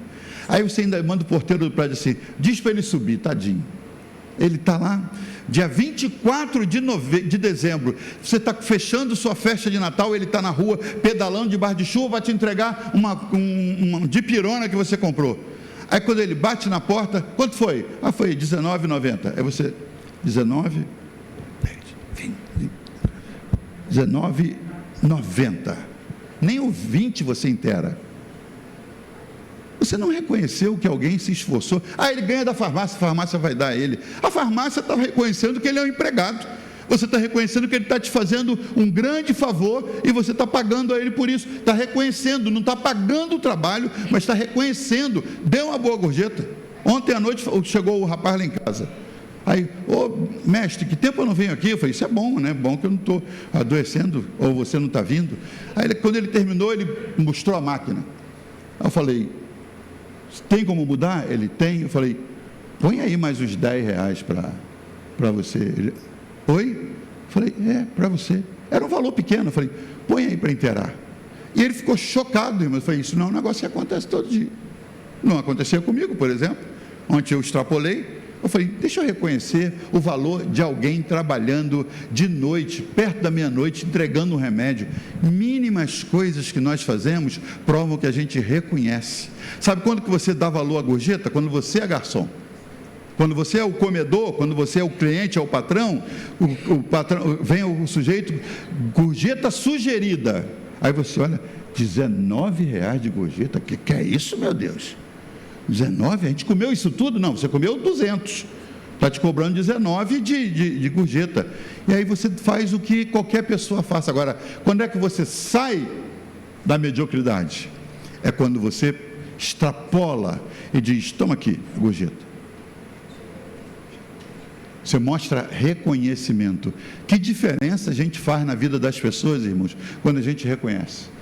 Aí você ainda manda o porteiro do prédio assim, diz para ele subir, tadinho. Ele está lá, dia 24 de dezembro, você está fechando sua festa de Natal, ele está na rua, pedalando debaixo de chuva, vai te entregar uma dipirona que você comprou. Aí quando ele bate na porta, quanto foi? Ah, foi R$19,90. Aí você, 19, 19,90. Nem o 20 você inteira. Você não reconheceu que alguém se esforçou. Ah, ele ganha da farmácia, a farmácia vai dar a ele. A farmácia está reconhecendo que ele é um empregado. Você está reconhecendo que ele está te fazendo um grande favor e você está pagando a ele por isso. Está reconhecendo, não está pagando o trabalho, mas está reconhecendo. Deu uma boa gorjeta. Ontem à noite chegou o rapaz lá em casa. Aí, mestre, que tempo eu não venho aqui? Eu falei, isso é bom, né? Bom que eu não estou adoecendo, ou você não está vindo. Aí, quando ele terminou, ele mostrou a máquina. Aí eu falei, tem como mudar? Ele tem. Eu falei, põe aí mais uns R$10 para você. Ele, oi? Eu falei, para você. Era um valor pequeno. Eu falei, põe aí para inteirar. E ele ficou chocado, irmão. Eu falei, isso não é um negócio que acontece todo dia. Não acontecia comigo, por exemplo. Ontem eu extrapolei. Eu falei, deixa eu reconhecer o valor de alguém trabalhando de noite, perto da meia-noite, entregando um remédio. Mínimas coisas que nós fazemos provam que a gente reconhece. Sabe quando que você dá valor à gorjeta? Quando você é garçom. Quando você é o comedor, quando você é o cliente, é o patrão, o patrão vem o sujeito, gorjeta sugerida. Aí você olha, R$19 de gorjeta, que é isso, meu Deus? 19, a gente comeu isso tudo? Não, você comeu 200, está te cobrando 19 de gorjeta. E aí você faz o que qualquer pessoa faça. Agora, quando é que você sai da mediocridade? É quando você extrapola e diz, toma aqui, gorjeta. Você mostra reconhecimento. Que diferença a gente faz na vida das pessoas, irmãos, quando a gente reconhece.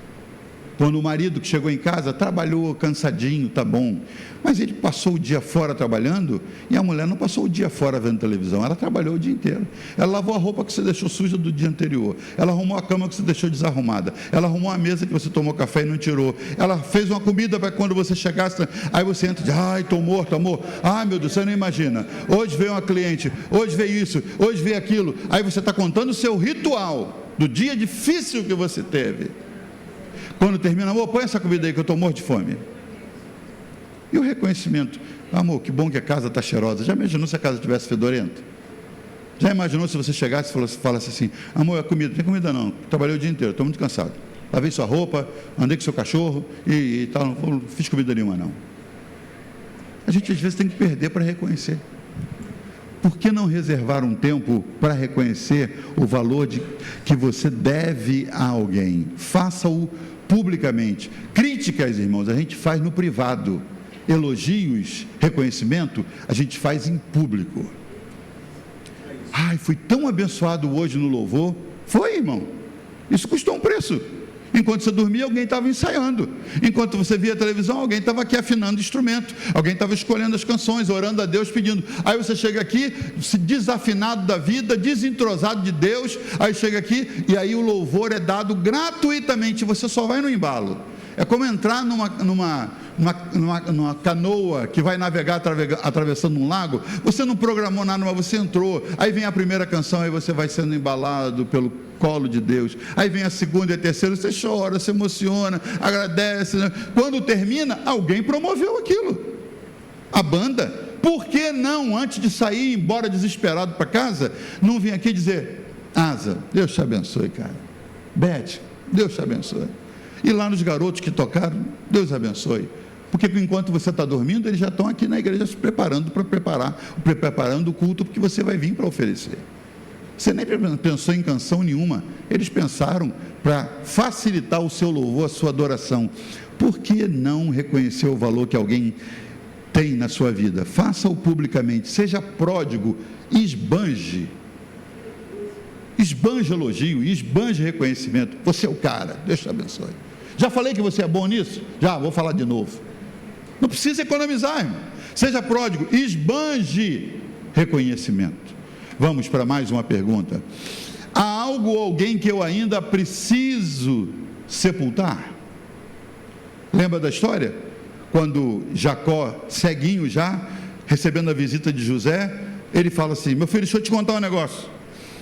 Quando o marido que chegou em casa, trabalhou cansadinho, tá bom, mas ele passou o dia fora trabalhando, e a mulher não passou o dia fora vendo televisão, ela trabalhou o dia inteiro. Ela lavou a roupa que você deixou suja do dia anterior, ela arrumou a cama que você deixou desarrumada, ela arrumou a mesa que você tomou café e não tirou, ela fez uma comida para quando você chegasse, aí você entra e diz, ai, estou morto, amor, ai meu Deus, você não imagina, hoje veio uma cliente, hoje veio isso, hoje veio aquilo, aí você está contando o seu ritual, do dia difícil que você teve. Quando termina, amor, põe essa comida aí que eu estou morto de fome. E o reconhecimento, amor, que bom que a casa está cheirosa. Já imaginou se a casa estivesse fedorenta? Já imaginou se você chegasse e falasse assim, amor, a comida, não tem comida não, trabalhei o dia inteiro, estou muito cansado. Lavei sua roupa, andei com seu cachorro e tal, não fiz comida nenhuma não. A gente às vezes tem que perder para reconhecer. Por que não reservar um tempo para reconhecer o valor que você deve a alguém? Faça-o publicamente. Críticas, irmãos, a gente faz no privado. Elogios, reconhecimento, a gente faz em público. Ai, fui tão abençoado hoje no louvor. Foi, irmão. Isso custou um preço. Enquanto você dormia, alguém estava ensaiando. Enquanto você via a televisão, alguém estava aqui afinando o instrumento. Alguém estava escolhendo as canções, orando a Deus, pedindo. Aí você chega aqui, desafinado da vida, desentrosado de Deus. Aí chega aqui e aí o louvor é dado gratuitamente. Você só vai no embalo. É como entrar numa canoa que vai navegar atravessando um lago. Você não programou nada, mas você entrou. Aí vem a primeira canção, aí você vai sendo embalado pelo colo de Deus. Aí vem a segunda e a terceira, você chora, se emociona, agradece. Né? Quando termina, alguém promoveu aquilo. A banda. Por que não, antes de sair embora desesperado para casa, não vir aqui dizer, Asa, Deus te abençoe, cara. Beth, Deus te abençoe. E lá nos garotos que tocaram, Deus abençoe. Porque enquanto você está dormindo, eles já estão aqui na igreja se preparando preparando o culto, porque você vai vir para oferecer. Você nem pensou em canção nenhuma. Eles pensaram para facilitar o seu louvor, a sua adoração. Por que não reconhecer o valor que alguém tem na sua vida? Faça-o publicamente, seja pródigo, esbanje elogio, esbanje reconhecimento. Você é o cara, Deus te abençoe. Já falei que você é bom nisso? Já, vou falar de novo. Não precisa economizar, irmão. Seja pródigo, esbanje reconhecimento. Vamos para mais uma pergunta. Há algo ou alguém que eu ainda preciso sepultar? Lembra da história? Quando Jacó, ceguinho já, recebendo a visita de José, ele fala assim: meu filho, deixa eu te contar um negócio.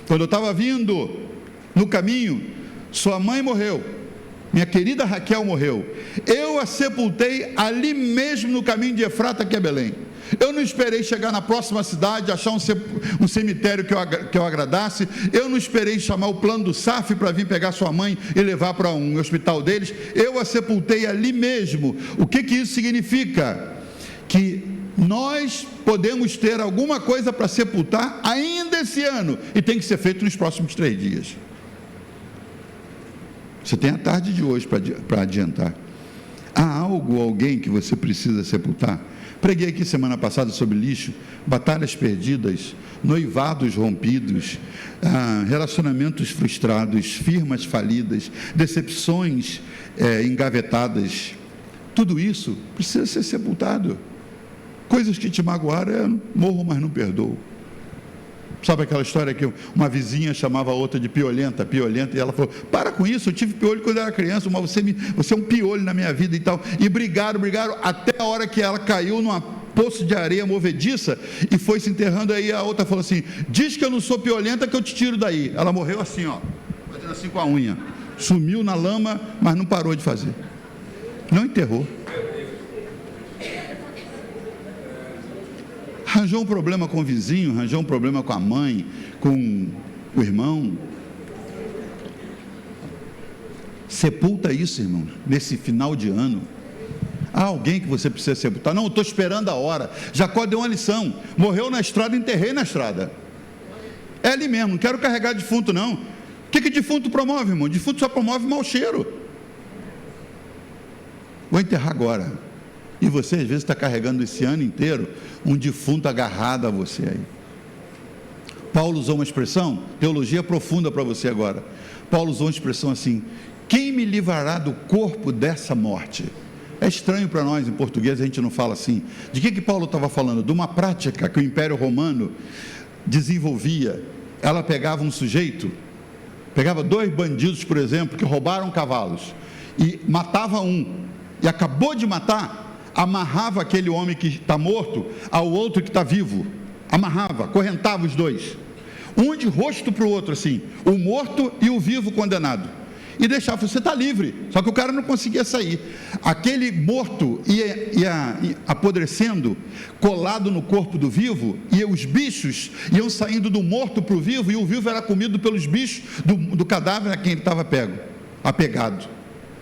Quando eu estava vindo no caminho, sua mãe morreu, minha querida Raquel morreu, eu a sepultei ali mesmo no caminho de Efrata, que é Belém. Eu não esperei chegar na próxima cidade, achar um cemitério que eu agradasse. Eu não esperei chamar o plano do SAF para vir pegar sua mãe e levar para um hospital deles. Eu a sepultei ali mesmo. O que isso significa? Que nós podemos ter alguma coisa para sepultar ainda esse ano, e tem que ser feito nos próximos 3 dias. Você tem a tarde de hoje para adiantar. Há algo ou alguém que você precisa sepultar? Preguei aqui semana passada sobre lixo, batalhas perdidas, noivados rompidos, relacionamentos frustrados, firmas falidas, decepções engavetadas. Tudo isso precisa ser sepultado. Coisas que te magoaram, eu morro, mas não perdoo. Sabe aquela história que uma vizinha chamava a outra de piolenta, e ela falou: para com isso, eu tive piolho quando eu era criança, mas você é um piolho na minha vida e tal. E brigaram, até a hora que ela caiu numa poço de areia movediça e foi se enterrando. Aí a outra falou assim: diz que eu não sou piolenta, que eu te tiro daí. Ela morreu assim, ó, fazendo assim com a unha, sumiu na lama, mas não parou de fazer, não enterrou. Arranjou um problema com o vizinho, arranjou um problema com a mãe, com o irmão. Sepulta isso, irmão, nesse final de ano. Há alguém que você precisa sepultar? Não, eu estou esperando a hora. Jacó deu uma lição: morreu na estrada, enterrei na estrada. É ali mesmo, não quero carregar defunto não. O que defunto promove, irmão? Defunto só promove mau cheiro. Vou enterrar agora. E você às vezes está carregando esse ano inteiro um defunto agarrado a você aí. Paulo usou uma expressão, teologia profunda para você agora. Paulo usou uma expressão assim: quem me livrará do corpo dessa morte? É estranho para nós em português, a gente não fala assim. De que Paulo estava falando? De uma prática que o Império Romano desenvolvia. Ela pegava um sujeito, pegava 2 bandidos, por exemplo, que roubaram cavalos, e matava um, e acabou de matar, amarrava aquele homem que está morto ao outro que está vivo, amarrava, acorrentava os 2, um de rosto para o outro assim, o morto e o vivo condenado, e deixava: você está livre. Só que o cara não conseguia sair, aquele morto ia apodrecendo, colado no corpo do vivo, e os bichos iam saindo do morto para o vivo, e o vivo era comido pelos bichos do cadáver a quem ele estava apegado.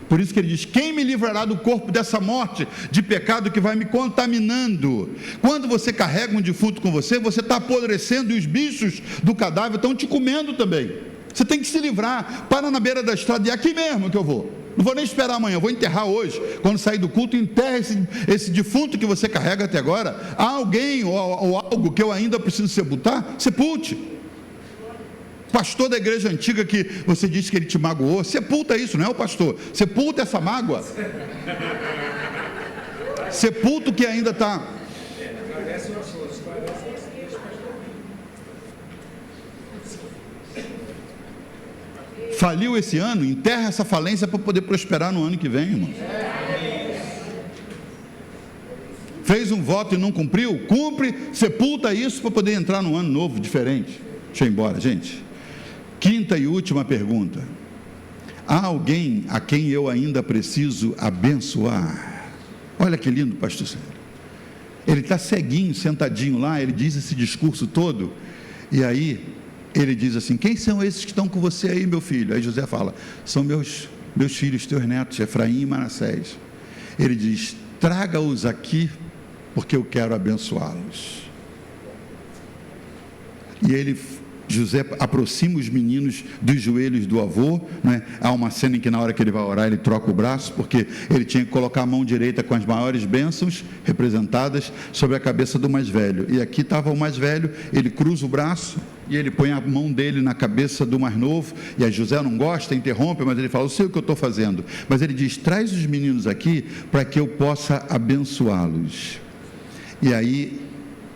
Por isso que ele diz: quem me livrará do corpo dessa morte de pecado que vai me contaminando? Quando você carrega um defunto com você, você está apodrecendo, e os bichos do cadáver estão te comendo também. Você tem que se livrar. Para na beira da estrada, e é aqui mesmo que eu vou. Não vou nem esperar amanhã, eu vou enterrar hoje. Quando sair do culto, enterra esse defunto que você carrega até agora. Há alguém ou algo que eu ainda preciso sepultar? Sepulte. Pastor da igreja antiga que você disse que ele te magoou, sepulta isso, não é o pastor, sepulta essa mágoa, sepulta o que ainda está. Faliu esse ano, enterra essa falência para poder prosperar no ano que vem, irmão. Fez um voto e não cumpriu, cumpre, sepulta isso para poder entrar num ano novo, diferente. Deixa eu ir embora, gente. 5ª e última pergunta: há alguém a quem eu ainda preciso abençoar? Olha que lindo, pastor Sérgio. Ele está ceguinho, sentadinho lá, ele diz esse discurso todo, e aí ele diz assim: quem são esses que estão com você aí, meu filho? Aí José fala: são meus meus filhos, teus netos, Efraim e Manassés. Ele diz: traga-os aqui, porque eu quero abençoá-los. E José aproxima os meninos dos joelhos do avô, né? Há uma cena em que na hora que ele vai orar, ele troca o braço, porque ele tinha que colocar a mão direita com as maiores bênçãos representadas sobre a cabeça do mais velho, e aqui estava o mais velho, ele cruza o braço, e ele põe a mão dele na cabeça do mais novo, e aí José não gosta, interrompe, mas ele fala: eu sei o que eu estou fazendo, mas ele diz: traz os meninos aqui, para que eu possa abençoá-los. E aí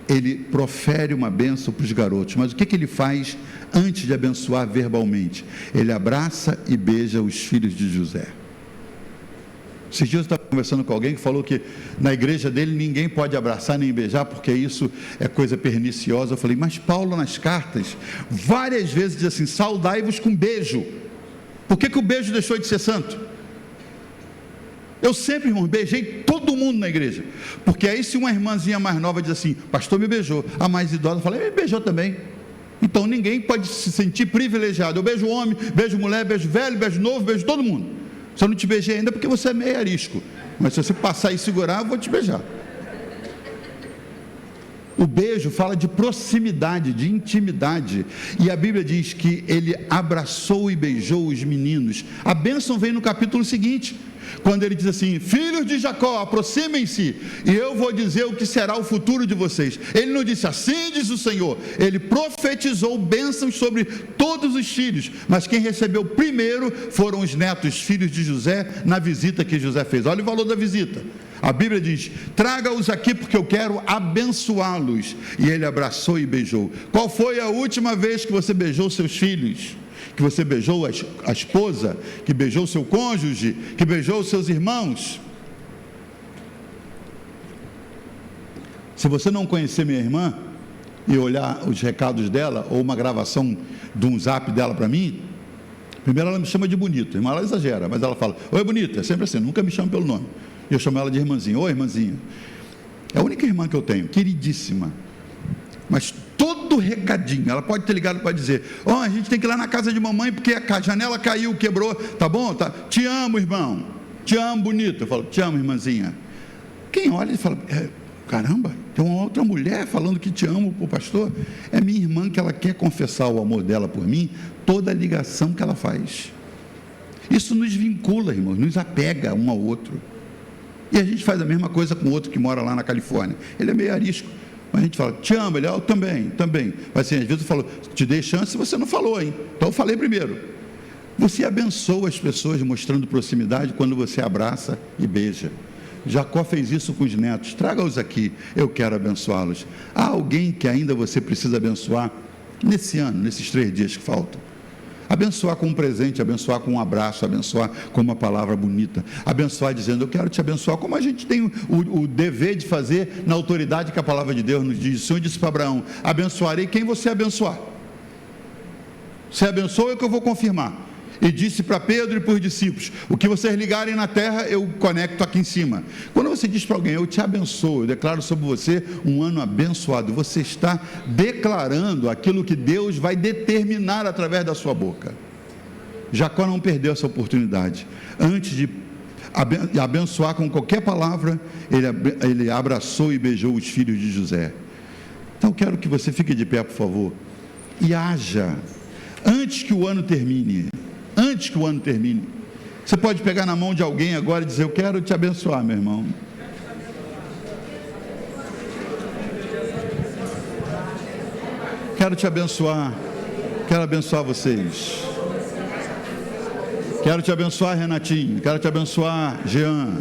ele profere uma bênção para os garotos, mas o que ele faz antes de abençoar verbalmente? Ele abraça e beija os filhos de José. Esses dias eu estava conversando com alguém que falou que na igreja dele ninguém pode abraçar nem beijar, porque isso é coisa perniciosa. Eu falei: mas Paulo nas cartas várias vezes diz assim: saudai-vos com beijo. Por que o beijo deixou de ser santo? Eu sempre, irmão, beijei todo mundo na igreja, porque aí se uma irmãzinha mais nova diz assim: pastor me beijou, a mais idosa fala: ele beijou também. Então ninguém pode se sentir privilegiado. Eu beijo homem, beijo mulher, beijo velho, beijo novo, beijo todo mundo. Se eu não te beijei ainda, porque você é meio arisco, mas se você passar e segurar, eu vou te beijar. O beijo fala de proximidade, de intimidade, e a Bíblia diz que ele abraçou e beijou os meninos. A bênção vem no capítulo seguinte, quando ele diz assim: filhos de Jacó, aproximem-se, e eu vou dizer o que será o futuro de vocês. Ele não disse: assim diz o Senhor. Ele profetizou bênçãos sobre todos os filhos, mas quem recebeu primeiro foram os netos, filhos de José, na visita que José fez. Olha o valor da visita. A Bíblia diz: traga-os aqui, porque eu quero abençoá-los. E ele abraçou e beijou. Qual foi a última vez que você beijou seus filhos? Que você beijou a esposa? Que beijou seu cônjuge? Que beijou os seus irmãos? Se você não conhecer minha irmã e olhar os recados dela, ou uma gravação de um zap dela para mim, primeiro ela me chama de bonito. Irmã, ela exagera, mas ela fala: oi bonita, é sempre assim, nunca me chama pelo nome. Eu chamo ela de irmãzinha. Oi irmãzinha. É a única irmã que eu tenho, queridíssima. Mas todo recadinho, ela pode ter ligado para dizer: a gente tem que ir lá na casa de mamãe, porque a janela caiu, quebrou, tá bom? Tá. Te amo, irmão, te amo, bonito. Eu falo: te amo, irmãzinha. Quem olha e fala: caramba, tem uma outra mulher falando que te amo para o pastor. É minha irmã, que ela quer confessar o amor dela por mim, toda a ligação que ela faz. Isso nos vincula, irmãos, nos apega um ao outro. E a gente faz a mesma coisa com o outro que mora lá na Califórnia. Ele é meio arisco, mas a gente fala: te amo. Ele: eu também. Mas assim, às vezes eu falo: te dei chance, você não falou, hein? Então eu falei primeiro. Você abençoa as pessoas mostrando proximidade quando você abraça e beija. Jacó fez isso com os netos: traga-os aqui, eu quero abençoá-los. Há alguém que ainda você precisa abençoar nesse ano, nesses 3 dias que faltam? Abençoar com um presente, abençoar com um abraço, abençoar com uma palavra bonita, abençoar dizendo: eu quero te abençoar, como a gente tem o dever de fazer na autoridade que a palavra de Deus nos diz. O Senhor disse para Abraão: abençoarei quem você abençoar. Você abençoa, é o que eu vou confirmar. E disse para Pedro e para os discípulos: o que vocês ligarem na terra, eu conecto aqui em cima. Quando você diz para alguém: eu te abençoo, eu declaro sobre você um ano abençoado, você está declarando aquilo que Deus vai determinar através da sua boca. Jacó não perdeu essa oportunidade. Antes de abençoar com qualquer palavra, ele abraçou e beijou os filhos de José. Então quero que você fique de pé, por favor, e haja antes que o ano termine. Antes que o ano termine, você pode pegar na mão de alguém agora e dizer: eu quero te abençoar, meu irmão. Quero te abençoar. Quero abençoar vocês. Quero te abençoar, Renatinho. Quero te abençoar, Jean.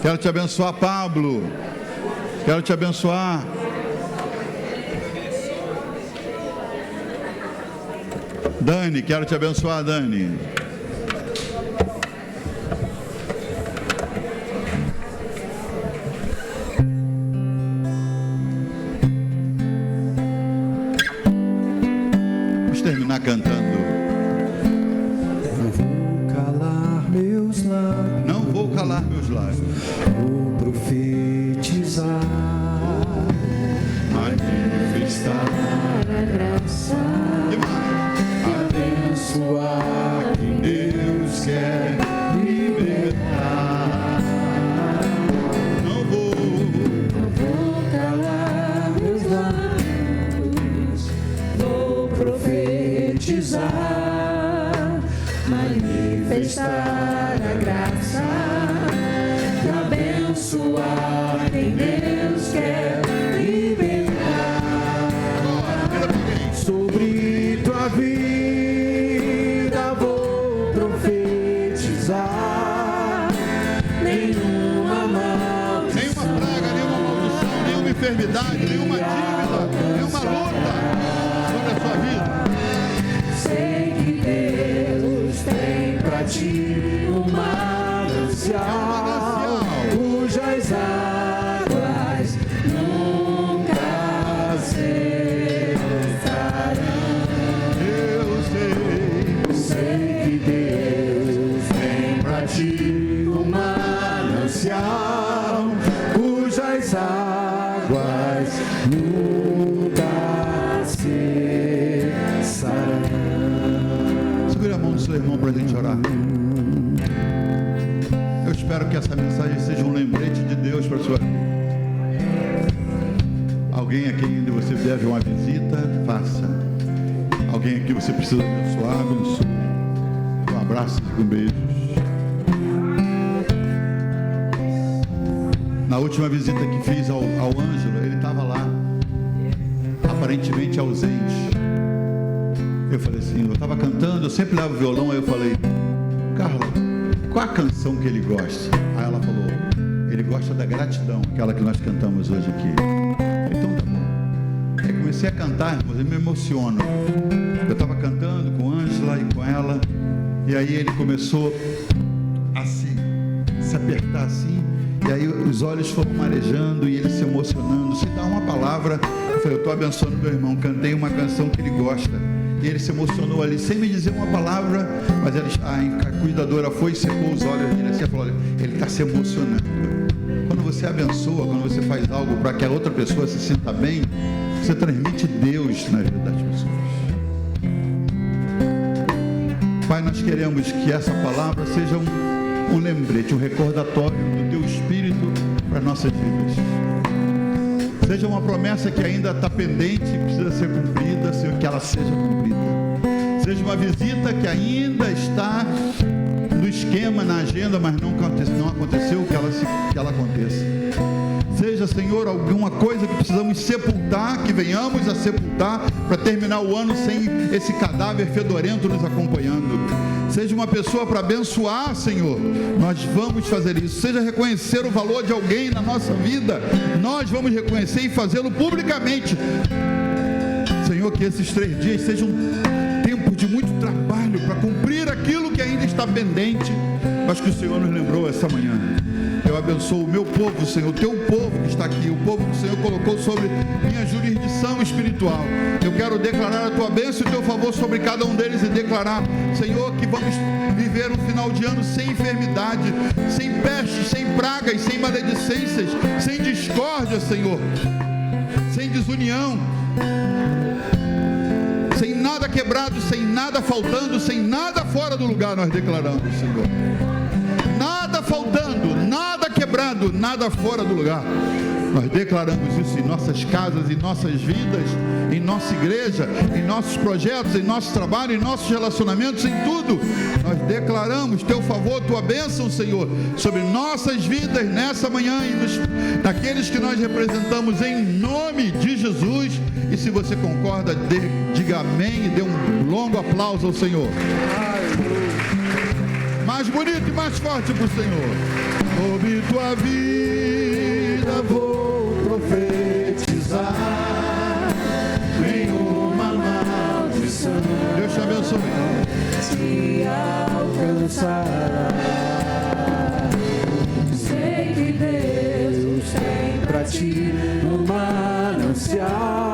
Quero te abençoar, Pablo. Quero te abençoar, Dani. Quero te abençoar, Dani. Vamos terminar cantando. Não vou calar meus lábios. Não vou calar meus lábios. Vou profetizar, Manifestar a graça, demais. abençoar quem Deus quer. usar, manifestar a graça, e abençoar quem Deus quer libertar. Sobre tua vida vou profetizar, nenhuma praga, nenhuma maldição, nenhuma enfermidade, nenhuma dívida, nenhuma luta sobre a sua vida. Sei que Deus tem pra ti um manancial, cujas águas nunca cessarão. Eu sei que Deus tem pra ti um manancial, cujas águas nunca cessarão. Segura a mão do seu irmão para a gente orar. Eu espero que essa mensagem seja um lembrete de Deus para a sua vida. Alguém a quem ainda você deve uma visita, faça. Alguém aqui você precisa abençoar, abençoe. Com abraços e com beijos. Na última visita que fiz ao Ângelo, ele estava lá, aparentemente ausente. Eu falei assim, eu estava cantando, eu sempre levo o violão, aí eu falei, Carla, qual a canção que ele gosta? Aí ela falou, ele gosta da Gratidão, aquela que nós cantamos hoje aqui. Então tá bom. Aí comecei a cantar, irmãos, eu me emociono. Eu estava cantando com a Ângela e com ela, e aí ele começou a se apertar assim, e aí os olhos foram marejando e ele se emocionando, se dá uma palavra. Eu falei, eu estou abençoando meu irmão, cantei uma canção que ele gosta. E ele se emocionou ali, sem me dizer uma palavra, mas a cuidadora foi e secou os olhos dele assim, e falou, olha, ele está se emocionando. Quando você abençoa, quando você faz algo para que a outra pessoa se sinta bem, você transmite Deus na vida das pessoas. Pai, nós queremos que essa palavra seja um lembrete, um recordatório do Teu Espírito para nossas vidas. Seja uma promessa que ainda está pendente e precisa ser cumprida, Senhor, que ela seja cumprida. Seja uma visita que ainda está no esquema, na agenda, mas não aconteceu, que ela aconteça. Seja, Senhor, alguma coisa que precisamos sepultar, que venhamos a sepultar para terminar o ano sem esse cadáver fedorento nos acompanhando. Seja uma pessoa para abençoar, Senhor, nós vamos fazer isso. Seja reconhecer o valor de alguém na nossa vida, nós vamos reconhecer e fazê-lo publicamente. Senhor, que esses 3 dias sejam tempo de muito trabalho para cumprir aquilo que ainda está pendente, mas que o Senhor nos lembrou essa manhã. Eu abençoo o meu povo, Senhor, o Teu povo que está aqui, o povo que o Senhor colocou sobre minha jurisdição espiritual. Eu quero declarar a Tua bênção e o Teu favor sobre cada um deles e declarar, Senhor, que vamos viver um final de ano sem enfermidade, sem peste, sem pragas, sem maledicências, sem discórdia, Senhor, sem desunião, sem nada quebrado, sem nada faltando, sem nada fora do lugar, nós declaramos, Senhor. Nada faltando, nada quebrado, nada fora do lugar. Nós declaramos isso em nossas casas, em nossas vidas, em nossa igreja, em nossos projetos, em nosso trabalho, em nossos relacionamentos, em tudo. Nós declaramos Teu favor, Tua bênção, Senhor, sobre nossas vidas nessa manhã e naqueles que nós representamos, em nome de Jesus. E se você concorda, diga amém e dê um longo aplauso ao Senhor. Mais bonito e mais forte para o Senhor. Sobre tua vida vou profetizar, nenhuma maldição Deus te abençoe te alcançará. Sei que Deus tem pra ti um manancial,